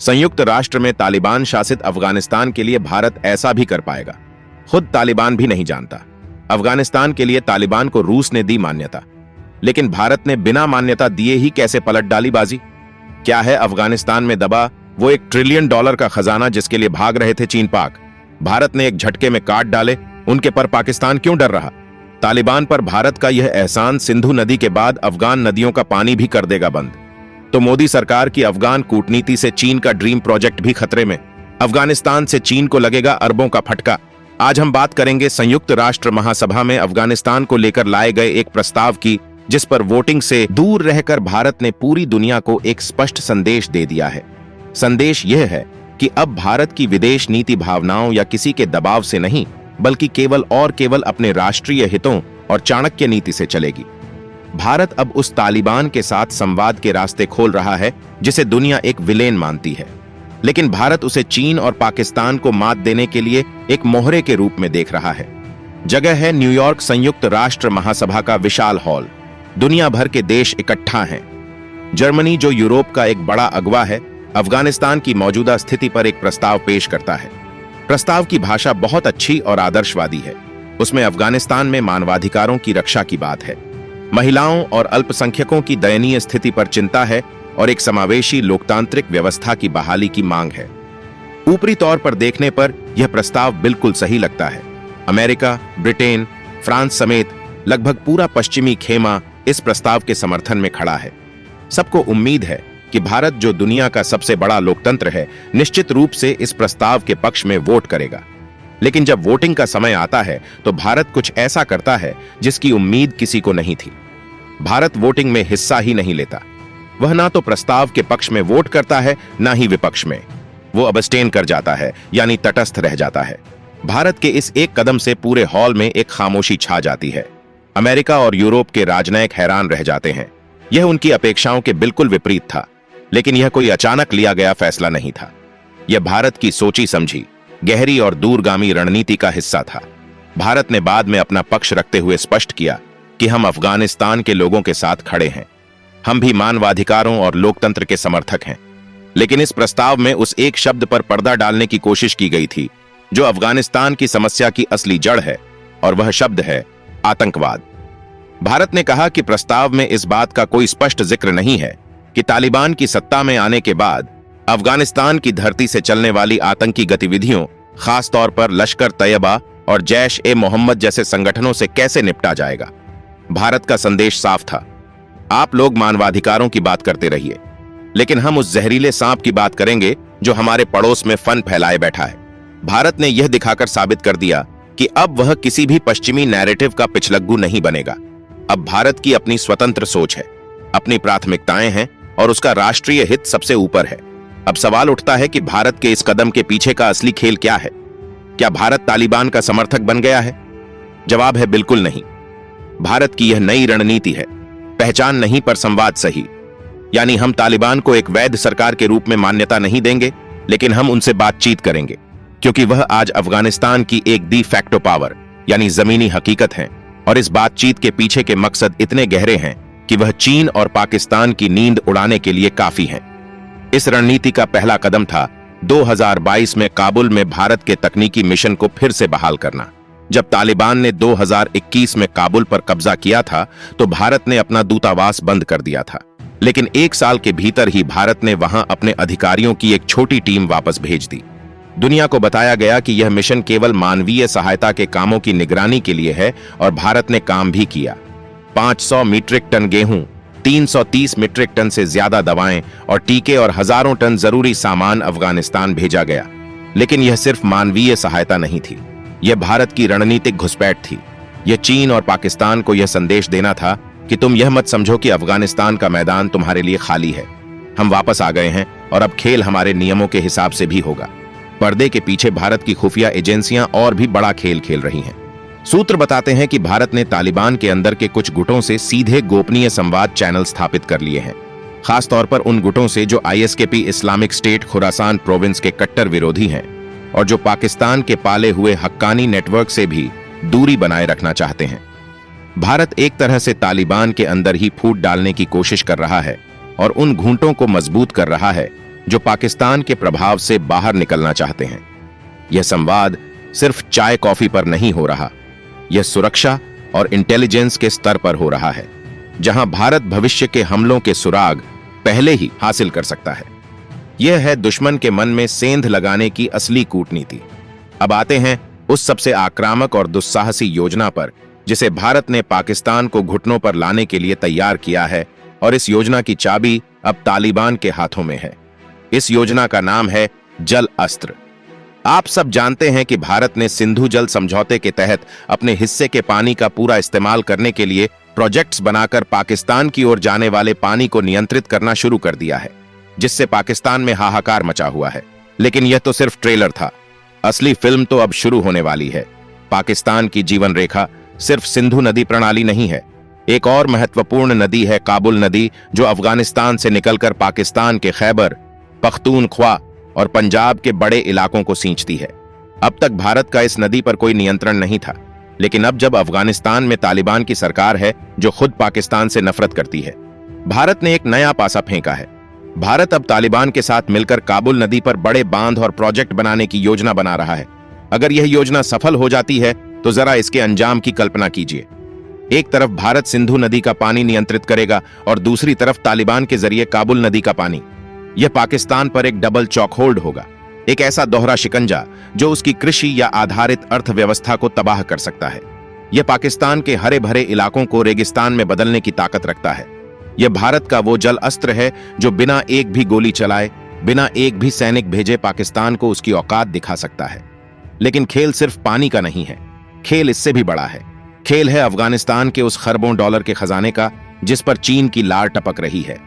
संयुक्त राष्ट्र में तालिबान शासित अफगानिस्तान के लिए भारत ऐसा भी कर पाएगा? खुद तालिबान भी नहीं जानता। अफगानिस्तान के लिए तालिबान को रूस ने दी मान्यता, लेकिन भारत ने बिना मान्यता दिए ही कैसे पलट डाली बाजी? क्या है अफगानिस्तान में दबा वो $1 ट्रिलियन का खजाना जिसके लिए भाग रहे थे चीन पाक? भारत ने एक झटके में काट डाले, उनके पर पाकिस्तान क्यों डर रहा? तालिबान पर भारत का यह एहसान सिंधु नदी के बाद अफगान नदियों का पानी भी कर देगा बंद। तो मोदी सरकार की अफगान कूटनीति से चीन का ड्रीम प्रोजेक्ट भी खतरे में। अफगानिस्तान से चीन को लगेगा अरबों का फटका। आज हम बात करेंगे संयुक्त राष्ट्र महासभा में अफगानिस्तान को लेकर लाए गए एक प्रस्ताव की, जिस पर वोटिंग से दूर रहकर भारत ने पूरी दुनिया को एक स्पष्ट संदेश दे दिया है। संदेश यह है कि अब भारत की विदेश नीति भावनाओं या किसी के दबाव से नहीं, बल्कि केवल अपने राष्ट्रीय हितों और चाणक्य नीति से चलेगी। भारत अब उस तालिबान के साथ संवाद के रास्ते खोल रहा है जिसे दुनिया एक विलेन मानती है, लेकिन भारत उसे चीन और पाकिस्तान को मात देने के लिए एक मोहरे के रूप में देख रहा है। जगह है न्यूयॉर्क संयुक्त राष्ट्र महासभा का विशाल हॉल। दुनिया भर के देश इकट्ठा हैं। जर्मनी, जो यूरोप का एक बड़ा अगवा है, अफगानिस्तान की मौजूदा स्थिति पर एक प्रस्ताव पेश करता है। प्रस्ताव की भाषा बहुत अच्छी और आदर्शवादी है। उसमें अफगानिस्तान में मानवाधिकारों की रक्षा की बात है, महिलाओं और अल्पसंख्यकों की दयनीय स्थिति पर चिंता है और एक समावेशी लोकतांत्रिक व्यवस्था की बहाली की मांग है। ऊपरी तौर पर देखने पर यह प्रस्ताव बिल्कुल सही लगता है। अमेरिका, ब्रिटेन, फ्रांस समेत लगभग पूरा पश्चिमी खेमा इस प्रस्ताव के समर्थन में खड़ा है। सबको उम्मीद है कि भारत, जो दुनिया का सबसे बड़ा लोकतंत्र है, निश्चित रूप से इस प्रस्ताव के पक्ष में वोट करेगा। लेकिन जब वोटिंग का समय आता है तो भारत कुछ ऐसा करता है जिसकी उम्मीद किसी को नहीं थी। भारत वोटिंग में हिस्सा ही नहीं लेता। वह ना तो प्रस्ताव के पक्ष में वोट करता है, ना ही विपक्ष में। वो अबस्टेन कर जाता है, यानी तटस्थ रह जाता है। भारत के इस एक कदम से पूरे हॉल में एक खामोशी छा जाती है। अमेरिका और यूरोप के राजनयिक हैरान रह जाते हैं। यह उनकी अपेक्षाओं के बिल्कुल विपरीत था, लेकिन यह कोई अचानक लिया गया फैसला नहीं था। यह भारत की सोची समझी, गहरी और दूरगामी रणनीति का हिस्सा था। भारत ने बाद में अपना पक्ष रखते हुए स्पष्ट किया कि हम अफगानिस्तान के लोगों के साथ खड़े हैं। हम भी मानवाधिकारों और लोकतंत्र के समर्थक हैं। लेकिन इस प्रस्ताव में उस एक शब्द पर पर्दा डालने की कोशिश की गई थी जो अफगानिस्तान की समस्या की असली जड़ है, और वह शब्द है आतंकवाद। भारत ने कहा कि प्रस्ताव में इस बात का कोई स्पष्ट जिक्र नहीं है कि तालिबान की सत्ता में आने के बाद अफगानिस्तान की धरती से चलने वाली आतंकी गतिविधियों, खास तौर पर लश्कर तैयबा और जैश-ए-मोहम्मद जैसे संगठनों से कैसे निपटा जाएगा। भारत का संदेश साफ था, आप लोग मानवाधिकारों की बात करते रहिए, लेकिन हम उस जहरीले सांप की बात करेंगे जो हमारे पड़ोस में फन फैलाए बैठा है। भारत ने यह दिखाकर साबित कर दिया कि अब वह किसी भी पश्चिमी नैरेटिव का पिछलग्गू नहीं बनेगा। अब भारत की अपनी स्वतंत्र सोच है, अपनी प्राथमिकताएं हैं और उसका राष्ट्रीय हित सबसे ऊपर है। अब सवाल उठता है कि भारत के इस कदम के पीछे का असली खेल क्या है? क्या भारत तालिबान का समर्थक बन गया है? जवाब है बिल्कुल नहीं। भारत की यह नई रणनीति है, पहचान नहीं पर संवाद सही। यानी हम तालिबान को एक वैध सरकार के रूप में मान्यता नहीं देंगे, लेकिन हम उनसे बातचीत करेंगे, क्योंकि वह आज अफगानिस्तान की एक डी फैक्टो पावर यानी जमीनी हकीकत है। और इस बातचीत के पीछे के मकसद इतने गहरे हैं कि वह चीन और पाकिस्तान की नींद उड़ाने के लिए काफी हैं। इस रणनीति का पहला कदम था 2022 में काबुल में भारत के तकनीकी मिशन को फिर से बहाल करना। जब तालिबान ने 2021 में काबुल पर कब्जा किया था तो भारत ने अपना दूतावास बंद कर दिया था, लेकिन एक साल के भीतर ही भारत ने वहां अपने अधिकारियों की एक छोटी टीम वापस भेज दी। दुनिया को बताया गया कि यह मिशन केवल मानवीय सहायता के कामों की निगरानी के लिए है, और भारत ने काम भी किया। 500 मीट्रिक टन गेहूं, 330 मीट्रिक टन से ज्यादा दवाएं और टीके और हजारों टन जरूरी सामान अफगानिस्तान भेजा गया। लेकिन यह सिर्फ मानवीय सहायता नहीं थी, यह भारत की रणनीतिक घुसपैठ थी। यह चीन और पाकिस्तान को यह संदेश देना था कि तुम यह मत समझो कि अफगानिस्तान का मैदान तुम्हारे लिए खाली है। हम वापस आ गए हैं और अब खेल हमारे नियमों के हिसाब से भी होगा। पर्दे के पीछे भारत की खुफिया एजेंसियां और भी बड़ा खेल खेल रही हैं। सूत्र बताते हैं कि भारत ने तालिबान के अंदर के कुछ गुटों से सीधे गोपनीय संवाद चैनल स्थापित कर लिए हैं, खास तौर पर उन गुटों से जो ISKP Islamic State Khorasan province के कट्टर विरोधी हैं और जो पाकिस्तान के पाले हुए हक्कानी नेटवर्क से भी दूरी बनाए रखना चाहते हैं। भारत एक तरह से तालिबान के अंदर ही फूट डालने की कोशिश कर रहा है और उन घूंटों को मजबूत कर रहा है जो पाकिस्तान के प्रभाव से बाहर निकलना चाहते हैं। यह संवाद सिर्फ चाय कॉफी पर नहीं हो रहा, यह सुरक्षा और इंटेलिजेंस के स्तर पर हो रहा है, जहां भारत भविष्य के हमलों के सुराग पहले ही हासिल कर सकता है। यह है दुश्मन के मन में सेंध लगाने की असली कूटनीति। अब आते हैं उस सबसे आक्रामक और दुस्साहसी योजना पर जिसे भारत ने पाकिस्तान को घुटनों पर लाने के लिए तैयार किया है, और इस योजना की चाबी अब तालिबान के हाथों में है। इस योजना का नाम है जल अस्त्र। आप सब जानते हैं कि भारत ने सिंधु जल समझौते के तहत अपने हिस्से के पानी का पूरा इस्तेमाल करने के लिए प्रोजेक्ट्स बनाकर पाकिस्तान की ओर जाने वाले पानी को नियंत्रित करना शुरू कर दिया है, जिससे पाकिस्तान में हाहाकार मचा हुआ है। लेकिन यह तो सिर्फ ट्रेलर था, असली फिल्म तो अब शुरू होने वाली है। पाकिस्तान की जीवन रेखा सिर्फ सिंधु नदी प्रणाली नहीं है, एक और महत्वपूर्ण नदी है काबुल नदी, जो अफगानिस्तान से निकलकर पाकिस्तान के खैबर पख्तूनख्वा और पंजाब के बड़े इलाकों को सींचती है। अब तक भारत का इस नदी पर कोई नियंत्रण नहीं था, लेकिन अब जब अफगानिस्तान में तालिबान की सरकार है जो खुद पाकिस्तान से नफरत करती है, भारत ने एक नया पासा फेंका है। भारत अब तालिबान के साथ मिलकर काबुल नदी पर बड़े बांध और प्रोजेक्ट बनाने की योजना बना रहा है। अगर यह योजना सफल हो जाती है तो जरा इसके अंजाम की कल्पना कीजिए। एक तरफ भारत सिंधु नदी का पानी नियंत्रित करेगा और दूसरी तरफ तालिबान के जरिए काबुल नदी का पानी। यह पाकिस्तान पर एक डबल चॉकहोल्ड होगा, एक ऐसा दोहरा शिकंजा जो उसकी कृषि या आधारित अर्थव्यवस्था को तबाह कर सकता है। यह पाकिस्तान के हरे भरे इलाकों को रेगिस्तान में बदलने की ताकत रखता है। यह भारत का वो जल अस्त्र है जो बिना एक भी गोली चलाए, बिना एक भी सैनिक भेजे पाकिस्तान को उसकी औकात दिखा सकता है। लेकिन खेल सिर्फ पानी का नहीं है, खेल इससे भी बड़ा है। खेल है अफगानिस्तान के उस खरबों डॉलर के खजाने का जिस पर चीन की लार टपक रही है।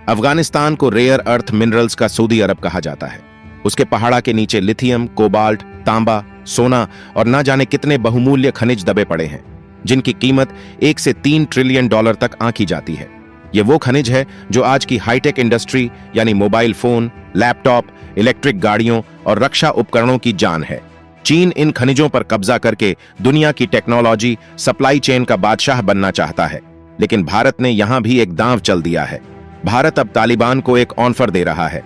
अफगानिस्तान को रेयर अर्थ मिनरल्स का सऊदी अरब कहा जाता है। उसके पहाड़ा के नीचे लिथियम, कोबाल्ट, तांबा, सोना और ना जाने कितने बहुमूल्य खनिज दबे पड़े हैं, जिनकी कीमत 1 से 3 ट्रिलियन डॉलर तक आंकी जाती है। यह वो खनिज है जो आज की हाईटेक इंडस्ट्री यानी मोबाइल फोन, लैपटॉप, इलेक्ट्रिक गाड़ियों और रक्षा उपकरणों की जान है। चीन इन खनिजों पर कब्जा करके दुनिया की टेक्नोलॉजी सप्लाई चेन का बादशाह बनना चाहता है, लेकिन भारत ने यहां भी एक दांव चल दिया है। भारत अब तालिबान को एक ऑफर दे रहा है,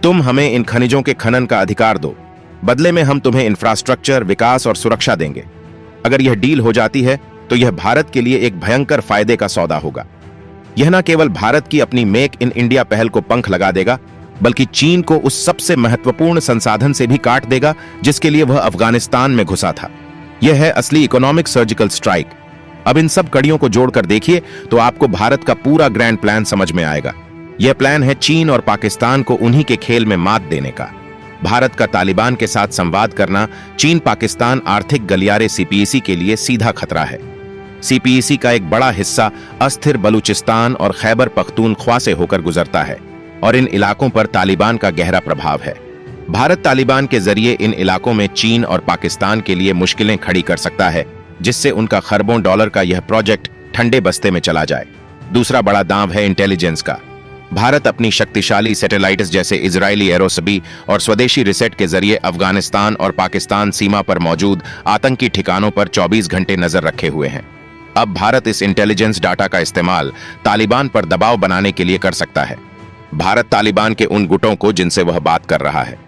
तुम हमें इन खनिजों के खनन का अधिकार दो, बदले में हम तुम्हें इंफ्रास्ट्रक्चर, विकास और सुरक्षा देंगे। अगर यह डील हो जाती है तो यह भारत के लिए एक भयंकर फायदे का सौदा होगा। यह न केवल भारत की अपनी मेक इन इंडिया पहल को पंख लगा देगा, बल्कि चीन को उस सबसे महत्वपूर्ण संसाधन से भी काट देगा जिसके लिए वह अफगानिस्तान में घुसा था। यह है असली इकोनॉमिक सर्जिकल स्ट्राइक। अब इन सब कड़ियों को जोड़कर देखिए तो आपको भारत का पूरा ग्रैंड प्लान समझ में आएगा। यह प्लान है चीन और पाकिस्तान को उन्हीं के खेल में मात देने का। भारत का तालिबान के साथ संवाद करना चीन पाकिस्तान आर्थिक गलियारे सीपीईसी के लिए सीधा खतरा है। सीपीईसी का एक बड़ा हिस्सा अस्थिर बलूचिस्तान और खैबर पख्तूनख्वा से होकर गुजरता है और इन इलाकों पर तालिबान का गहरा प्रभाव है। भारत तालिबान के जरिए इन इलाकों में चीन और पाकिस्तान के लिए मुश्किलें खड़ी कर सकता है, जिससे उनका खरबों डॉलर का यह प्रोजेक्ट ठंडे बस्ते में चला जाए। दूसरा बड़ा दांव है इंटेलिजेंस का। भारत अपनी शक्तिशाली सैटेलाइट्स जैसे इजरायली एरोसबी और स्वदेशी रिसेट के जरिए अफगानिस्तान और पाकिस्तान सीमा पर मौजूद आतंकी ठिकानों पर 24 घंटे नजर रखे हुए हैं। अब भारत इस इंटेलिजेंस डाटा का इस्तेमाल तालिबान पर दबाव बनाने के लिए कर सकता है। भारत तालिबान के उन गुटों को जिनसे वह बात कर रहा है,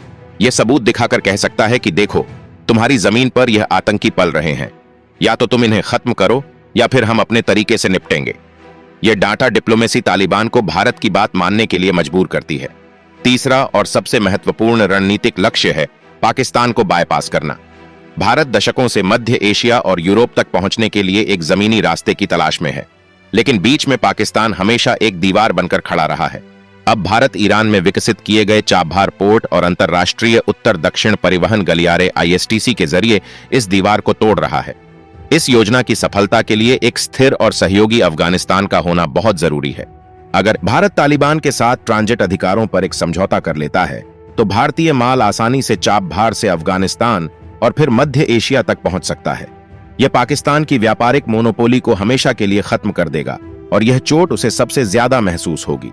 यह सबूत दिखाकर कह सकता है कि देखो, तुम्हारी जमीन पर यह आतंकी पल रहे हैं, या तो तुम इन्हें खत्म करो या फिर हम अपने तरीके से निपटेंगे। यह डाटा डिप्लोमेसी तालिबान को भारत की बात मानने के लिए मजबूर करती है। तीसरा और सबसे महत्वपूर्ण रणनीतिक लक्ष्य है पाकिस्तान को बायपास करना। भारत दशकों से मध्य एशिया और यूरोप तक पहुंचने के लिए एक जमीनी रास्ते की तलाश में है, लेकिन बीच में पाकिस्तान हमेशा एक दीवार बनकर खड़ा रहा है। अब भारत ईरान में विकसित किए गए चाबहार पोर्ट और अंतर्राष्ट्रीय उत्तर दक्षिण परिवहन गलियारे ISTC के जरिए इस दीवार को तोड़ रहा है। इस योजना की सफलता के लिए एक स्थिर और सहयोगी अफगानिस्तान का होना बहुत जरूरी है। अगर भारत तालिबान के साथ ट्रांजिट अधिकारों पर एक समझौता कर लेता है तो भारतीय माल आसानी से चाबहार से अफगानिस्तान और फिर मध्य एशिया तक पहुंच सकता है। यह पाकिस्तान की व्यापारिक मोनोपोली को हमेशा के लिए खत्म कर देगा और यह चोट उसे सबसे ज्यादा महसूस होगी।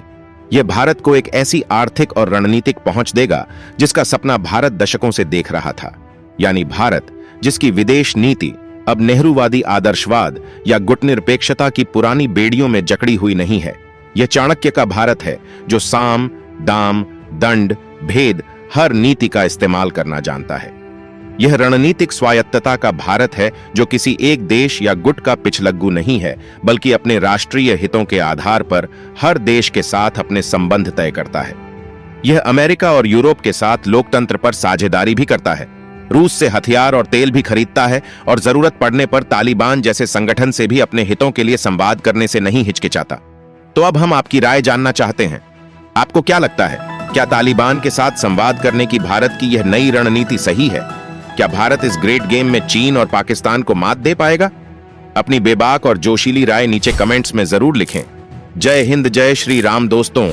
यह भारत को एक ऐसी आर्थिक और रणनीतिक पहुंच देगा जिसका सपना भारत दशकों से देख रहा था, यानी भारत जिसकी विदेश नीति अब नेहरूवादी आदर्शवाद या गुटनिरपेक्षता की पुरानी बेड़ियों में जकड़ी हुई नहीं है। यह चाणक्य का भारत है जो साम, दाम, दंड, भेद, हर नीति का इस्तेमाल करना जानता है। यह रणनीतिक स्वायत्तता का भारत है जो किसी एक देश या गुट का पिछलग्गू नहीं है, बल्कि अपने राष्ट्रीय हितों के आधार पर हर देश के साथ अपने संबंध तय करता है। यह अमेरिका और यूरोप के साथ लोकतंत्र पर साझेदारी भी करता है, रूस से हथियार और तेल भी खरीदता है और जरूरत पड़ने पर तालिबान जैसे संगठन से भी अपने हितों के लिए संवाद करने से नहीं हिचकिचाता। तो अब हम आपकी राय जानना चाहते हैं। आपको क्या लगता है, क्या तालिबान के साथ संवाद करने की भारत की यह नई रणनीति सही है? क्या भारत इस ग्रेट गेम में चीन और पाकिस्तान को मात दे पाएगा? अपनी बेबाक और जोशीली राय नीचे कमेंट्स में जरूर लिखें। जय हिंद, जय श्री राम दोस्तों।